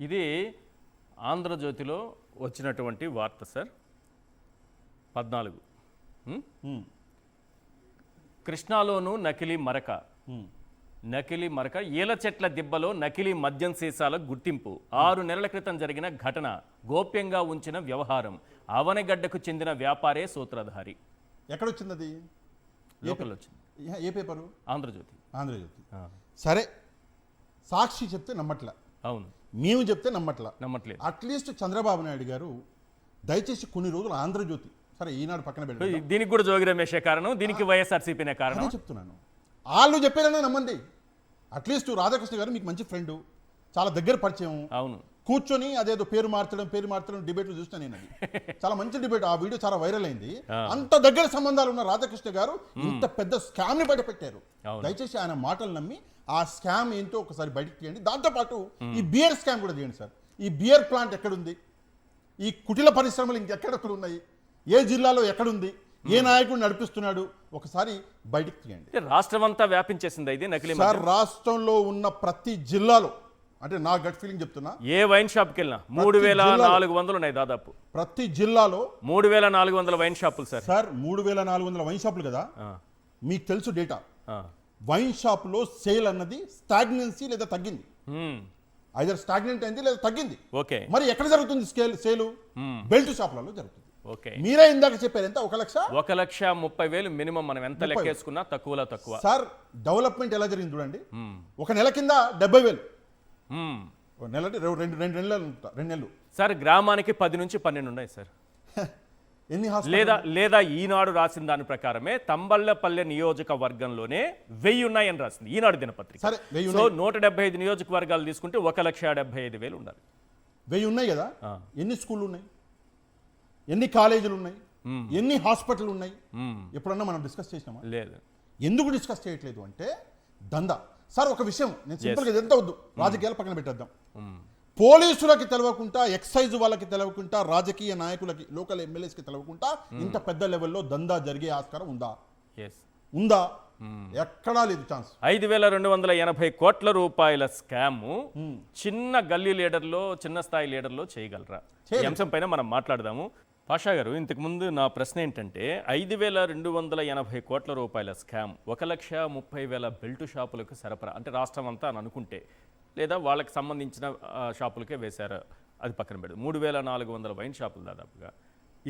ఇది ఆంధ్రజ్యోతిలో వచ్చినటువంటి వార్త సార్. 14 కృష్ణాలోను నకిలీ మరక ఈల చెట్ల దిబ్బలో నకిలీ మద్యం సీసాల గుర్తింపు. 6 నెలల క్రితం జరిగిన ఘటన, గోప్యంగా ఉంచిన వ్యవహారం. అవనగడ్డకు చెందిన వ్యాపారే సూత్రధారి. ఎక్కడొచ్చింది అది? లోకల్ వచ్చింది. ఏ పేపరు? ఆంధ్రజ్యోతి. సరే, సాక్షి చెప్తే నమ్మట్లా, అవును, మేము చెప్తే నమ్మట్లేదు. అట్లీస్ట్ చంద్రబాబు నాయుడు గారు దయచేసి కొన్ని రోజులు ఆంధ్రజ్యోతి, సరే ఈనాడు పక్కన పెట్టి, దీనికి కూడా జోగి రమేషే కారణం, దీనికి వైఎస్ఆర్సీపీనే కారణం చెప్తున్నాను. వాళ్ళు చెప్పేదన్నా నమ్మండి. అట్లీస్ట్ రాధాకృష్ణ గారు మీకు మంచి ఫ్రెండ్, చాలా దగ్గర పరిచయం. అవును, కూర్చొని అదేదో పేరు మార్చడం డిబేట్లు చూసినా నేను. అది చాలా మంచి డిబేట్, ఆ వీడియో చాలా వైరల్ అయింది. అంత దగ్గర సంబంధాలు ఉన్న రాధాకృష్ణ గారు ఇంత పెద్ద స్కామ్ ని బయట పెట్టారు. దయచేసి ఆయన మాటలు నమ్మి ఆ స్కామ్ ఏంటో ఒకసారి బయటకు తీయండి. దాంతోపాటు ఈ బియర్ స్కామ్ కూడా తీయండి సార్. ఈ బియర్ ప్లాంట్ ఎక్కడుంది, ఈ కుటిల పరిశ్రమలు ఇంకెక్కడెక్కడ ఉన్నాయి, ఏ జిల్లాలో ఎక్కడుంది, ఏ నాయకుడు నడిపిస్తున్నాడు, ఒకసారి బయటకు తీయండి. రాష్ట్రం అంతా వ్యాపించేసింది ఇది నకిలీ సార్. రాష్ట్రంలో ఉన్న ప్రతి జిల్లాలో, అంటే నా గట్ ఫీలింగ్ చెప్తున్నా, ఏ వైన్ షాప్కి వెళ్ళినా 3400 ఉన్నాయి దాదాపు. ప్రతి జిల్లాలో 3400 వైన్ షాపులు సార్. 3400 వైన్ షాపులు కదా. మీకు తెలుసు డేటా, వైన్ షాప్ లో సేల్ అన్నది స్టాగ్నెన్సీ లేదా తగ్గింది. ఐదర్ స్టాగ్నెంట్ అయింది లేదా తగ్గింది. ఓకే, మరి ఎక్కడ జరుగుతుంది సేలు? బెల్ట్ షాపులలో జరుగుతుంది. ఓకే, మీరే ఇందాక చెప్పారు ఎంత? 1,30,000 మినిమం. మనం ఎంత లెక్కేసుకున్నా తక్కువలో తక్కువ. సార్, డెవలప్మెంట్ ఎలా జరిగింది చూడండి. ఒక నెల కింద 70,000, నెల 2 నెలలు సార్. గ్రామానికి 10 నుంచి 12 ఉన్నాయి సార్. ఎన్ని లేదా ఈనాడు రాసిన దాని ప్రకారమే తంబళ్లపల్లె నియోజకవర్గంలోనే 1000 ఉన్నాయని రాసింది ఈనాడు దినపత్రిక. సో 175 నియోజకవర్గాలు తీసుకుంటే 1,75,000 ఉండాలి. 1000 ఉన్నాయి కదా. ఎన్ని స్కూళ్ళు ఉన్నాయి, ఎన్ని కాలేజీలు ఉన్నాయి, ఎన్ని హాస్పిటల్ ఉన్నాయి? ఎప్పుడన్నా మనం డిస్కస్ చేసినామా? లేదు. ఎందుకు డిస్కస్ చేయట్లేదు అంటే దందా. సార్, ఒక విషయం నేను సింపుల్గా ఎంత వద్దు, రాజకీయాలు పక్కన పెట్టేద్దాం. పోలీసులకి తెలవకుండా, ఎక్సైజ్ వాళ్ళకి తెలవకుండా, రాజకీయ నాయకులకి, లోకల్ ఎమ్మెల్యేస్కి తెలవకుండా ఇంత పెద్ద లెవెల్లో దందా జరిగే ఆస్కారం ఉందా? ఎక్కడా లేదు ఛాన్స్. 5,280 కోట్ల రూపాయల స్కామ్ చిన్న గల్లీ లీడర్లో, చిన్న స్థాయి లీడర్లో చేయగలరా? ఈ అంశం పైన మనం మాట్లాడదాము. పాషా గారు, ఇంతకుముందు నా ప్రశ్న ఏంటంటే 5,280 కోట్ల రూపాయల స్కామ్, 1,30,000 బెల్ట్ షాపులకు సరఫరా, అంటే రాష్ట్రం అంతా అని అనుకుంటే, లేదా వాళ్ళకి సంబంధించిన షాపులకే వేశారు, అది పక్కన పెడదు. 3,400 వైన్ షాపులు దాదాపుగా,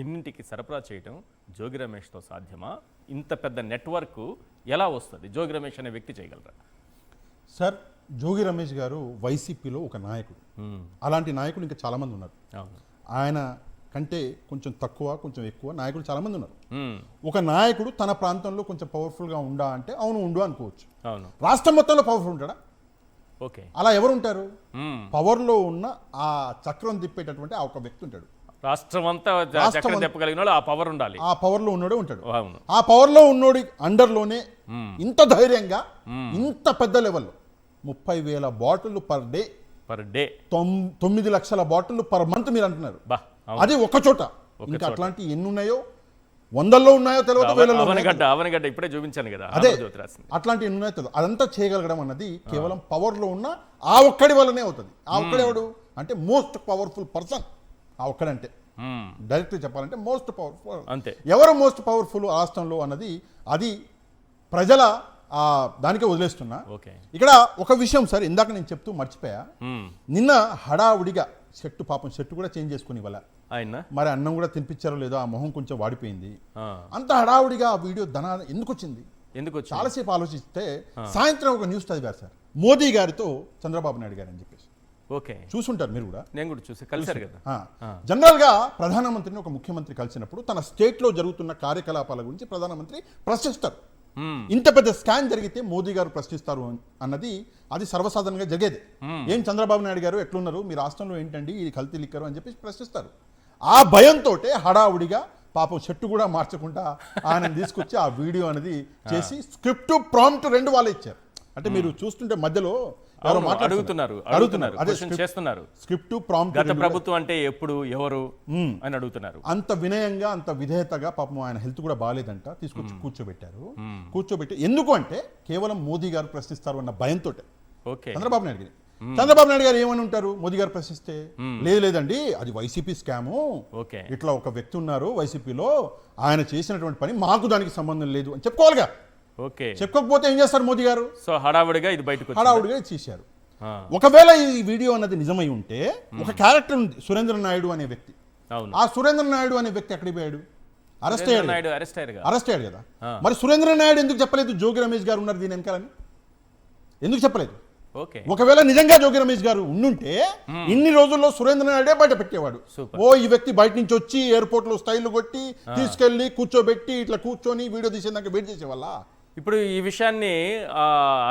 ఎన్నింటికి సరఫరా చేయటం జోగి రమేష్తో సాధ్యమా? ఇంత పెద్ద నెట్వర్క్ ఎలా వస్తుంది? జోగి రమేష్ అనే వ్యక్తి చేయగలరా? సార్, జోగి రమేష్ గారు వైసీపీలో ఒక నాయకుడు. అలాంటి నాయకులు ఇంకా చాలామంది ఉన్నారు. ఆయన కంటే కొంచెం తక్కువ, కొంచెం ఎక్కువ నాయకులు చాలామంది ఉన్నారు. ఒక నాయకుడు తన ప్రాంతంలో కొంచెం పవర్ఫుల్గా ఉండా అంటే అవును ఉండు అనుకోవచ్చు. రాష్ట్రం మొత్తంలో పవర్ఫుల్ ఉంటాడా? ఓకే, అలా ఎవరు ఉంటారు? పవర్లో ఉన్న ఆ చక్రం తిప్పేటటువంటి ఆ ఒక వ్యక్తి ఉంటాడు. రాష్ట్రం అంతా చెప్పగలిగిన ఆ పవర్ ఉండాలి. ఆ పవర్ లో ఉన్నోడే ఉంటాడు. ఆ పవర్ లో ఉన్నోడి అండర్లోనే ఇంత ధైర్యంగా, ఇంత పెద్ద లెవెల్లో 30,000 బాటిల్ పర్ డే, 9 లక్షల బాటిల్ పర్ మంత్ మీరు అంటున్నారు. అది ఒక చోట. ఇంకా అట్లాంటి ఎన్ని ఉన్నాయో, 100లో ఉన్నాయో తెలియదు, 1000లో ఇప్పుడే చూపించాను కదా. అదే అట్లాంటి ఎన్ని ఉన్నాయో తెలియదు. అదంతా చేయగలగడం అన్నది కేవలం పవర్ లో ఉన్న ఆ ఒక్కడి వల్లనే అవుతుంది. ఆ ఒక్కడెవడు అంటే మోస్ట్ పవర్ఫుల్ పర్సన్. ఆ ఒక్కడంటే డైరెక్ట్ చెప్పాలంటే మోస్ట్ పవర్ఫుల్. అంతే. ఎవరు మోస్ట్ పవర్ఫుల్ రాష్ట్రంలో అన్నది అది ప్రజల దానికే వదిలేస్తున్నా. ఇక్కడ ఒక విషయం సార్, ఇందాక నేను చెప్తూ మర్చిపోయా. నిన్న హడావుడిగా షర్టు కూడా చేంజ్ చేసుకుని ఇవ్వాల ఆయన, మరి అన్నం కూడా తినిపించారో లేదో, ఆ మొహం కొంచెం వాడిపోయింది. అంత హడావుడిగా ఆ వీడియో ఎందుకు వచ్చింది? చాలాసేపు ఆలోచిస్తే సాయంత్రం ఒక న్యూస్ చదివారు సార్, మోదీ గారితో చంద్రబాబు నాయుడు గారు అని చెప్పేసి. ఓకే, చూసుంటారు మీరు కూడా. నేను కూడా చూసి కలిసారు కదా. జనరల్ గా ప్రధానమంత్రిని ఒక ముఖ్యమంత్రి కలిసినప్పుడు తన స్టేట్ లో జరుగుతున్న కార్యకలాపాల గురించి ప్రధానమంత్రి ప్రశ్నిస్తారు. ఇంత పెద్ద స్కామ్ జరిగితే మోదీ గారు ప్రశ్నిస్తారు అన్నది అది సర్వసాధారణంగా జరిగేది. ఏం చంద్రబాబు నాయుడు గారు ఎట్లున్నారు, మీ రాష్ట్రంలో ఏంటండి ఇది కల్తీ లిక్కరు అని చెప్పి ప్రశ్నిస్తారు. ఆ భయంతో హడావుడిగా పాపం చెట్టు కూడా మార్చకుండా ఆయన తీసుకొచ్చి ఆ వీడియో అనేది చేసి స్క్రిప్ట్ ప్రాంప్ట్ 2 వాళ్ళే ఇచ్చారు. అంటే మీరు చూస్తుంటే మధ్యలో అడుగుతున్నారు, స్క్రిప్ట్ ప్రాంప్ట్ గత ప్రభుత్వం అంటే ఎప్పుడు, ఎవరు అని అడుగుతున్నారు. అంత వినయంగా, అంత విధేయతగా పాపం ఆయన హెల్త్ కూడా బాగాలేదంట, తీసుకొచ్చి కూర్చోబెట్టి ఎందుకు అంటే కేవలం మోదీ గారు ప్రశ్నిస్తారు అన్న భయంతో. చంద్రబాబు నాయుడు చంద్రబాబు నాయుడు గారు ఏమని ఉంటారు మోదీ గారు ప్రశ్నిస్తే? లేదండి అది వైసీపీ స్కాము, ఓకే ఇట్లా ఒక వ్యక్తి ఉన్నారు వైసీపీలో, ఆయన చేసినటువంటి పని మాకు దానికి సంబంధం లేదు అని చెప్పుకోవాలిగా. ఓకే చెప్పుకోకపోతే ఏం చేస్తారు మోదీ గారు? సో హడావుడిగా ఇది బయటకు వచ్చింది. హడావుడిగా చేశారు. ఒకవేళ ఈ వీడియో అన్నది నిజమై ఉంటే ఒక క్యారెక్టర్ ఉంది సురేంద్ర నాయుడు అనే వ్యక్తి. అవును, ఆ సురేంద్ర నాయుడు అనే వ్యక్తి ఎక్కడికి పోయాడు? అరెస్ట్ అయ్యాడు. నాయుడు అరెస్ట్ అయ్యారు. అరెస్ట్ అయ్యాడు కదా. మరి సురేంద్ర నాయుడు ఎందుకు చెప్పలేదు జోగి రమేష్ గారు ఉన్నారు దీని వెనకాలని? ఎందుకు చెప్పలేదు? ఓకే, ఒకవేళ నిజంగా జోగి రమేష్ గారు ఉండుంటే ఇన్ని రోజుల్లో సురేంద్ర నాయుడే బయట పెట్టేవాడు. సూపర్. ఓ ఈ వ్యక్తి బయట నుంచి వచ్చి ఎయిర్పోర్ట్ లో స్టైల్ కొట్టి తీసుకెళ్లి కూర్చోబెట్టి ఇట్లా కూర్చొని వీడియో తీసేదాకా వెయిట్ చేసేవాళ్ళ. ఇప్పుడు ఈ విషయాన్ని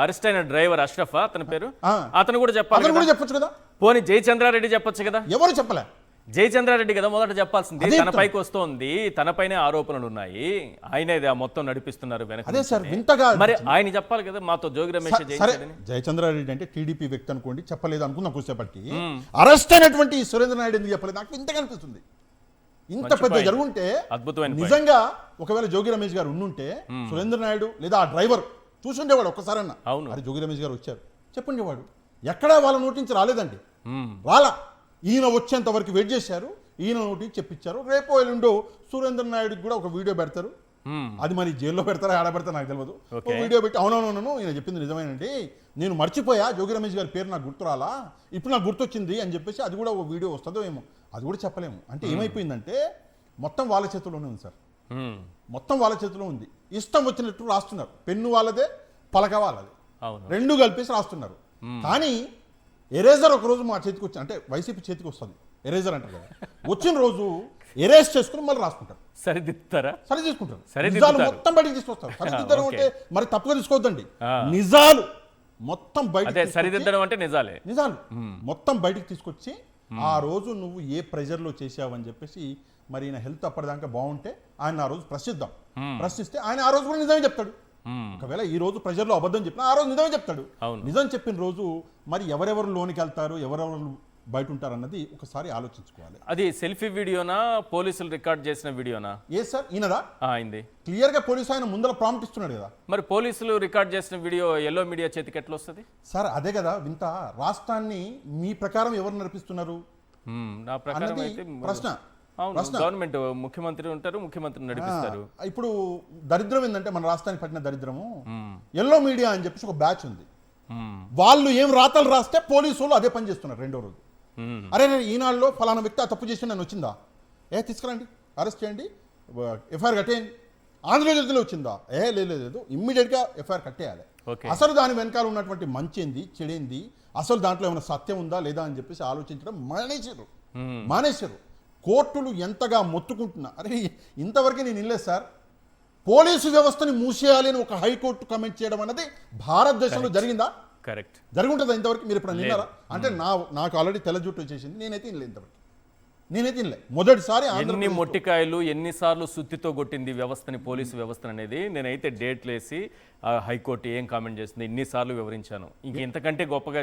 అరెస్ట్ అయిన డ్రైవర్ అష్రఫ్ అతని పేరు, ఆ. అతను కూడా చెప్పాలి అతను కదా. కూడా చెప్పొచ్చు కదా. పోనీ జయచంద్రారెడ్డి చెప్పొచ్చు కదా. ఎవరు చెప్పలే. జయచంద్రారెడ్డి కదా మొదట చెప్పాల్సింది. అదే తన పైకి వస్తోంది, తనపైనే ఆరోపణలు ఉన్నాయి, ఆయనే మొత్తం నడిపిస్తున్నారు వెనక అదే సార్ నుంచే. వింతగా. మరి ఆయన చెప్పాలి కదా మాతో జోగి రమేష్ సరే జయించాడని. జయచంద్రారెడ్డి అంటే టీడీపీ వ్యక్తి అనుకోండి, చెప్పలేదు అనుకుందాం కూర్చోపట్టి. అరెస్ట్ అయినటువంటి ఈ సురేంద్ర నాయుడు ఎందుకు చెప్పలేదు? నాకు వింతగా అనిపిస్తుంది. ఇంత మంచి పెద్ద point. జరుగుంటే అద్భుతమైన point. నిజంగా ఒకవేళ జోగి రమేష్ గారు ఉండుంటే సురేంద్ర నాయుడు లేదా ఆ డ్రైవర్ చూసుండేవాడు ఒక్కసారన్నా. అవును. అరే జోగి రమేష్ గారు వచ్చారు చెప్పుండేవాడు. ఎక్కడా వాళ్ళ నోటి నుంచి రాలేదండి. మ్మ్. రాలా. ఈయన వచ్చేంత వరకు వెయిట్ చేశారు, ఈయన నోటి నుంచి చెప్పించారు. రేపో ఎల్లుండో సురేంద్ర నాయుడుకి కూడా ఒక వీడియో పెడతారు. మ్మ్. అది మరి జైల్లో పెడతారా ఆడ పెడతారా నాకు తెలియదు. ఓకే. ఓ వీడియో పెట్టి అవునవునవును ఈయన చెప్పింది నిజమేనండి, నేను మర్చిపోయా జోగి రమేష్ గారి పేరు నాకు గుర్తు రాలా, ఇప్పుడు నాకు గుర్తొచ్చింది అని చెప్పేసి అది కూడా ఒక వీడియో వస్తుందో ఏమో, అది కూడా చెప్పలేము. అంటే ఏమైపోయిందంటే మొత్తం వాళ్ళ చేతిలోనే ఉంది సార్. మ్మ్. మొత్తం వాళ్ళ చేతిలో ఉంది. ఇష్టం వచ్చినట్టు రాస్తున్నారు. పెన్ను వాళ్ళదే, పలక వాళ్ళదే, అవును. రెండు కలిపేసి రాస్తున్నారు. కానీ ఎరేజర్ ఒక రోజు మా చేతికి వచ్చి, అంటే వైసీపీ చేతికి వస్తుంది ఎరేజర్ అంటారు కదా, వచ్చిన రోజు ఎరేజ్ చేసుకుని మళ్ళీ రాసుకుంటారు, సరిదిద్దుతారా? సరి చేసుకుంటారు. సరిదిద్దుతారు. నిజాలు మొత్తం బయటికి తీసుకొస్తారు. సరిదిద్దడం ఓకే. అంటే మరి తప్పుగా తీసుకోవద్దండి. ఆ. నిజాలు మొత్తం అదే బయట సరిదిద్దడం అంటే నిజాలే. నిజాలు మొత్తం బయటికి తీసుకొచ్చి ఆ రోజు నువ్వు ఏ ప్రెజర్లో చేసావని చెప్పేసి, మరి ఈయన హెల్త్ అప్పటిదాకా బాగుంటే ఆయన ఆ రోజు ప్రశ్నిద్దాం. ప్రశ్నిస్తే ఆయన ఆ రోజు కూడా నిజమే చెప్తాడు. మ్మ్. ఒకవేళ ఈ రోజు ప్రజల్లో అబద్ధం చెప్పినా ఆ రోజు నిజమే చెప్తాడు. అవును. నిజం చెప్పిన రోజు మరి ఎవరెవరు లోనికి వెళ్తారు, ఎవరెవరు బయట ఉంటారు అన్నది ఒకసారి ఆలోచించుకోవాలి. అది సెల్ఫీ వీడియోనా, పోలీసులు రికార్డ్ చేసిన వీడియోనా? ఏ సార్ ఈయనదా? అయింది. క్లియర్ గా పోలీసు ఆయన ముందర ప్రాంప్ట్ ఇస్తున్నాడు కదా. మరి పోలీసులు రికార్డ్ చేసిన వీడియో ఎల్లో మీడియా చేతికి ఎట్లా వస్తుంది? సార్ అదే కదా వింత. రాష్ట్రాన్ని మీ ప్రకారం ఎవరు నడిపిస్తున్నారు నా ప్రకారం అన్నది అయితే ప్రశ్న. అవును, ప్రశ్న. గవర్నమెంట్ ముఖ్యమంత్రి ఉంటారు, ముఖ్యమంత్రిని నడిపిస్తారు. ఇప్పుడు దరిద్రం ఏంటంటే మన రాష్ట్రానికి పట్టిన దరిద్రము, ఎల్లో మీడియా అని చెప్పేసి ఒక బ్యాచ్ ఉంది. వాళ్ళు ఏం రాతలు రాస్తే పోలీసులు అదే పని చేస్తున్నారు రెండో రోజు. అరే ఈనాడులో ఫలానా వ్యక్తి ఆ తప్పు చేసి నన్ను వచ్చిందా, తీసుకురండి అరెస్ట్ చేయండి, ఎఫ్ఐఆర్ కట్టేయండి. ఆంధ్రజ్యోతిలో వచ్చిందా, లేదు ఇమ్మీడియట్గా ఎఫ్ఐఆర్ కట్టేయాలి. ఓకే. అసలు దాని వెనకాల ఉన్నటువంటి మంచేంది చెడేంది, అసలు దాంట్లో ఏమైనా సత్యం ఉందా లేదా అని చెప్పేసి ఆలోచించడం మానేశారు. కోర్టులు ఎంతగా మొత్తుకుంటున్నా, అరే ఇంతవరకు నేను ఇల్లే సార్, పోలీసు వ్యవస్థని మూసేయాలి అని ఒక హైకోర్టు కమెంట్ చేయడం అన్నది భారతదేశంలో జరిగిందా? కరెక్ట్. జరుగుంటుందా ఇంతవరకు? మీరు ఇప్పుడు నిన్నారా? అంటే నాకు ఆల్రెడీ తెల్ల జుట్టు వచ్చేసింది, నేనైతే ఇనలే ఇంతవరకు. మొదటిసారి ఎన్ని ఆంధ్రప్రదేశ్లో. మొట్టికాయలు ఎన్నిసార్లు సుత్తితో కొట్టింది వ్యవస్థని, పోలీసు వ్యవస్థను అనేది నేనైతే డేట్లు వేసి హైకోర్టు ఏం కామెంట్ చేస్తుంది ఇన్నిసార్లు వివరించాను. ఇంక ఇంతకంటే గొప్పగా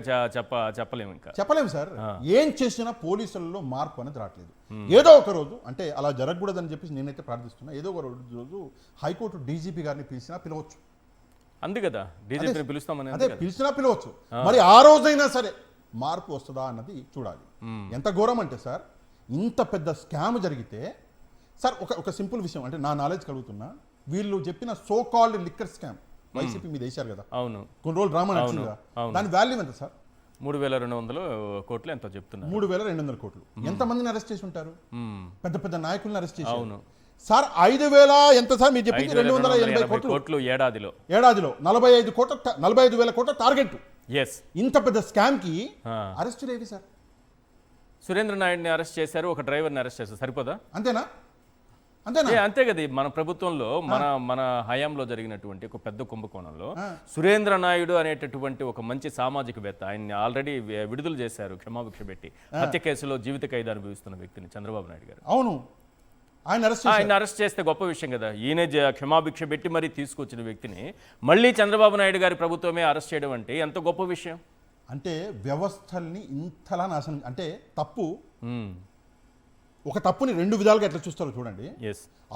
చెప్పలేము ఇంకా. చెప్పలేము సార్. ఏం చేసినా పోలీసులలో మార్పు అనేది రావట్లేదు. ఏదో ఒక రోజు, అంటే అలా జరగకూడదని చెప్పేసి నేనైతే ప్రార్థిస్తున్నా, ఏదో ఒక రోజు హైకోర్టు డీజీపీ గారిని పిలిచినా అంది కదా, డీజీపీని పిలుస్తామని. అదే పిలిచినా పిలవచ్చు. మరి ఆ రోజైనా సరే మార్పు వస్తుందా అన్నది చూడాలి. ఎంత ఘోరం అంటే సార్, ఇంత పెద్ద స్కామ్ జరిగితే సార్, ఒక సింపుల్ విషయం, అంటే నా నాలెడ్జ్ కలుగుతున్నా, వీళ్ళు చెప్పిన so called liquor scam YCP మీద వేశారు కదా, అవును, కొన్ని రోజులు డ్రామా నడిచిందిగా, దాని వాల్యూ ఎంత సార్? 3,200 కోట్లు ఎంతో చెప్తున్నారు. 3,200 కోట్లు. ఎంతమందిని అరెస్ట్ చేసి ఉంటారు? పెద్ద పెద్ద నాయకులను అరెస్ట్ చేశారు. అవును సార్ 5,000 ఎంత సార్ మీరు చెప్పింది? 280 కోట్లు ఏడాదిలో 45,000 కోట్ల టార్గెట్. ఎస్. ఇంత పెద్ద స్కామ్ కి అరెస్టులు ఏవి సార్? సురేంద్ర నాయుడిని అరెస్ట్ చేశారు, ఒక డ్రైవర్ని అరెస్ట్ చేశారు, సరిపోదా? అంతేనా? అంతే కదా. మన ప్రభుత్వంలో మన హయాంలో జరిగినటువంటి ఒక పెద్ద కుంభకోణంలో సురేంద్ర నాయుడు అనేటటువంటి ఒక మంచి సామాజికవేత్త, ఆయన్ని ఆల్రెడీ విడుదల చేశారు క్షమాభిక్ష పెట్టి. హత్య కేసులో జీవిత ఖైదు అనుభవిస్తున్న వ్యక్తిని చంద్రబాబు నాయుడు గారు. అవును, ఆయన అరెస్ట్ చేస్తే గొప్ప విషయం కదా. ఈయన క్షమాభిక్ష పెట్టి మరీ తీసుకొచ్చిన వ్యక్తిని మళ్ళీ చంద్రబాబు నాయుడు గారి ప్రభుత్వమే అరెస్ట్ చేయడం అంటే ఎంత గొప్ప విషయం. అంటే వ్యవస్థల్ని ఇంతలా నాశనం, అంటే తప్పు, ఒక తప్పుని రెండు విధాలుగా ఎట్లా చూస్తారో చూడండి.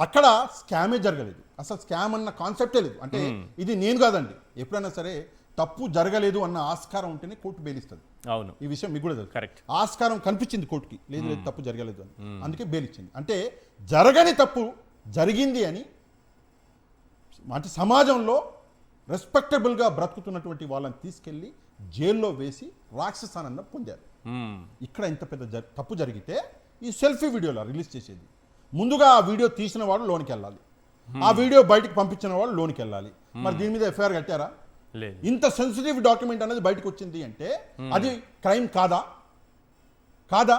అక్కడ స్కామే జరగలేదు, అసలు స్కామ్ అన్న కాన్సెప్టే లేదు. అంటే ఇది నేను కాదండి, ఎప్పుడైనా సరే తప్పు జరగలేదు అన్న ఆస్కారం ఉంటేనే కోర్టు బెయిలిస్తుంది. అవును, ఈ విషయం మీకు కూడా తెలుసు. కరెక్ట్. ఆస్కారం కనిపించింది కోర్టుకి, లేదు లేదు తప్పు జరగలేదు అని, అందుకే బెయిల్ ఇచ్చింది. అంటే జరగని తప్పు జరిగింది అని, అంటే సమాజంలో రెస్పెక్టబుల్గా బ్రతుకుతున్నటువంటి వాళ్ళని తీసుకెళ్ళి జైల్లో వేసి రాక్షసానందం పొందారు. ఇక్కడ ఇంత పెద్ద తప్పు జరిగితే ఈ సెల్ఫీ వీడియోలో రిలీజ్ చేసేది, ముందుగా ఆ వీడియో తీసిన వాడు లోనికి వెళ్ళాలి, ఆ వీడియో బయటకు పంపించిన వాళ్ళు లోనికి వెళ్ళాలి. మరి దీని మీద ఎఫ్ఐఆర్ కట్టారా? లేదు. ఇంత సెన్సిటివ్ డాక్యుమెంట్ అనేది బయటకు వచ్చింది అంటే అది క్రైమ్ కాదా? కాదా?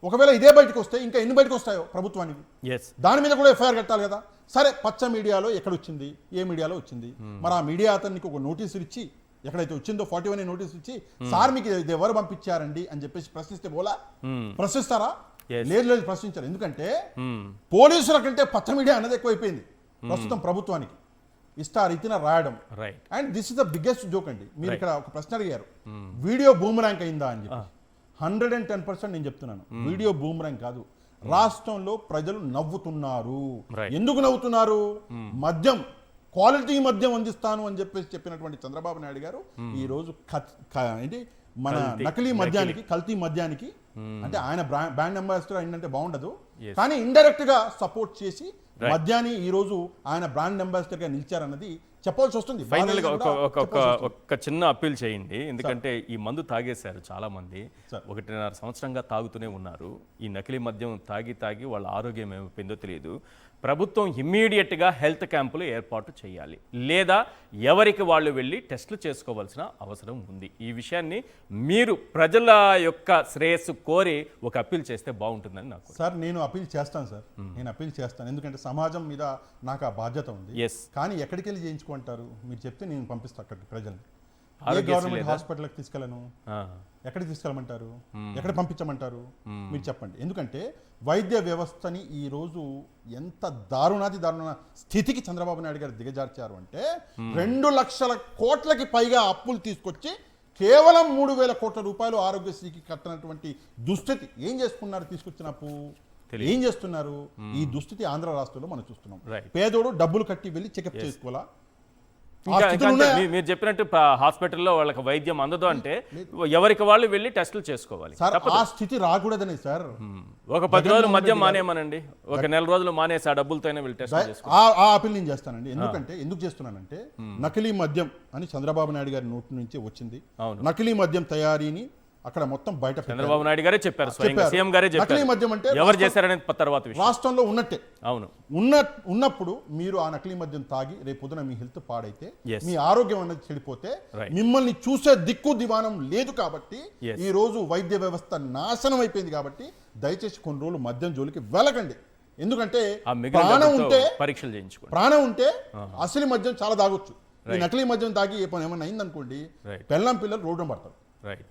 ఒకవేళ ఇదే బయటకు వస్తే ఇంకా ఎన్ని బయటకు వస్తాయో ప్రభుత్వానికి, దాని మీద కూడా ఎఫ్ఐఆర్ కట్టాలి కదా. సరే, పచ్చ మీడియాలో ఎక్కడొచ్చింది, ఏ మీడియాలో వచ్చింది, మరి ఆ మీడియా అతనికి ఒక నోటీసులు ఇచ్చి, ఎక్కడైతే వచ్చిందో 41 నోటీసులు ఇచ్చి, సార్ మీకు ఇది ఎవరు పంపించారండి అని చెప్పేసి ప్రశ్నిస్తే పోలా? ప్రశ్నిస్తారా? లేదు లేదు, ప్రశ్నించారు. ఎందుకంటే పోలీసుల కంటే పచ్చ మీడియా అన్నది ఎక్కువైపోయింది ప్రస్తుతం ప్రభుత్వానికి. ఇష్టారీతిన రాయడం. And this is the biggest joke అండి. మీరు ఇక్కడ ఒక ప్రశ్న అడిగారు, వీడియో బూమరాంక్ అయిందా అని చెప్పి. 110% నేను చెప్తున్నాను, వీడియో బూమరాంక్ కాదు. రాష్ట్రంలో ప్రజలు నవ్వుతున్నారు. ఎందుకు నవ్వుతున్నారు? మద్యం, క్వాలిటీ మద్యం అందిస్తాను అని చెప్పేసి చెప్పినటువంటి చంద్రబాబు నాయుడు గారు ఈ రోజు ఏంటి మన నకిలీ మద్యానికి, కల్తీ మద్యానికి, అంటే ఆయన బ్రాండ్ అంబాసిడర్ అయిందంటే బాగుండదు, కానీ ఇండైరెక్ట్ గా సపోర్ట్ చేసి మద్యాన్ని ఈ రోజు ఆయన బ్రాండ్ అంబాసిడర్ గా నిలిచారన్నది చెప్పాల్సి వస్తుంది. ఫైనల్ గా ఒక చిన్న అప్పీల్ చేయండి, ఎందుకంటే ఈ మందు తాగేశారు చాలా మంది, 1.5 సంవత్సరంగా తాగుతూనే ఉన్నారు. ఈ నకిలీ మద్యం తాగి వాళ్ళ ఆరోగ్యం ఏమైపోయిందో తెలియదు. ప్రభుత్వం ఇమ్మీడియట్గా హెల్త్ క్యాంపులు ఏర్పాటు చేయాలి, లేదా ఎవరికి వాళ్ళు వెళ్ళి టెస్టులు చేసుకోవాల్సిన అవసరం ఉంది. ఈ విషయాన్ని మీరు ప్రజల యొక్క శ్రేయస్సు కోరి ఒక అప్పీల్ చేస్తే బాగుంటుందని నాకు. సార్, నేను అప్పీల్ చేస్తాను సార్, నేను అప్పీల్ చేస్తాను. ఎందుకంటే సమాజం మీద నాకు ఆ బాధ్యత ఉంది. కానీ ఎక్కడికి వెళ్ళి చేయించుకుంటారు మీరు చెప్తే నేను పంపిస్తాను అక్కడికి ప్రజల్ని. గవర్నమెంట్ హాస్పిటల్కి తీసుకెళ్ళను, ఎక్కడికి తీసుకెళ్ళమంటారు, ఎక్కడ పంపించమంటారు మీరు చెప్పండి. ఎందుకంటే వైద్య వ్యవస్థని ఈ రోజు ఎంత దారుణ స్థితికి చంద్రబాబు నాయుడు గారు దిగజార్చారు అంటే 2 లక్షల కోట్లకి పైగా అప్పులు తీసుకొచ్చి కేవలం 3,000 కోట్ల రూపాయలు ఆరోగ్యశ్రీకి కట్టినటువంటి దుస్థితి. ఏం చేసుకున్నారు తీసుకొచ్చిన అప్పు? ఏం చేస్తున్నారు? ఈ దుస్థితి ఆంధ్ర రాష్ట్రంలో మనం చూస్తున్నాం. పేదోడు డబ్బులు కట్టి వెళ్ళి చెకప్ చేసుకోవాలా? మీరు చెప్పినట్టు హాస్పిటల్లో వాళ్ళకి వైద్యం అందదు అంటే ఎవరికి వాళ్ళు వెళ్ళి టెస్టులు చేసుకోవాలి. ఆ స్థితి రాకూడదని సార్. ఒక 10 రోజులు మద్యం మానేయమనండి, ఒక నెల రోజులు మానేసి ఆ డబ్బులతోనే వెళ్ళి టెస్ట్ చేసుకోవాలి. ఆ అప్పీల్ నేను చేస్తానండి. ఎందుకు చేస్తున్నానంటే నకిలీ మద్యం అని చంద్రబాబు నాయుడు గారి నోటి నుంచి వచ్చింది. నకిలీ మద్యం తయారీని అక్కడ మొత్తం బయట చంద్రబాబు నాయుడు గారే చెప్పారు, సీఎం గారే చెప్పారు. నకిలీ మద్యం అంటే ఎవరు చేశారనే తర్వాత రాష్ట్రంలో ఉన్నట్టే. అవును, ఉన్నప్పుడు మీరు ఆ నకిలీ మద్యం తాగి రేపు పొద్దున మీ హెల్త్ పాడైతే, మీ ఆరోగ్యం అనేది చెడిపోతే మిమ్మల్ని చూసే దిక్కు దివానం లేదు. కాబట్టి ఈ రోజు వైద్య వ్యవస్థ నాశనం అయిపోయింది. కాబట్టి దయచేసి కొన్ని రోజులు మద్యం జోలికి వెళ్ళకండి. ఎందుకంటే ప్రాణం ఉంటే పరీక్షలు చేయించుకోండి. ప్రాణం ఉంటే అసలు మద్యం చాలా తాగొచ్చు. ఈ నకిలీ మద్యం తాగి ఏమైనా అయిందనుకోండి, పెళ్ళం పిల్లలు రోడ్డు పడతారు.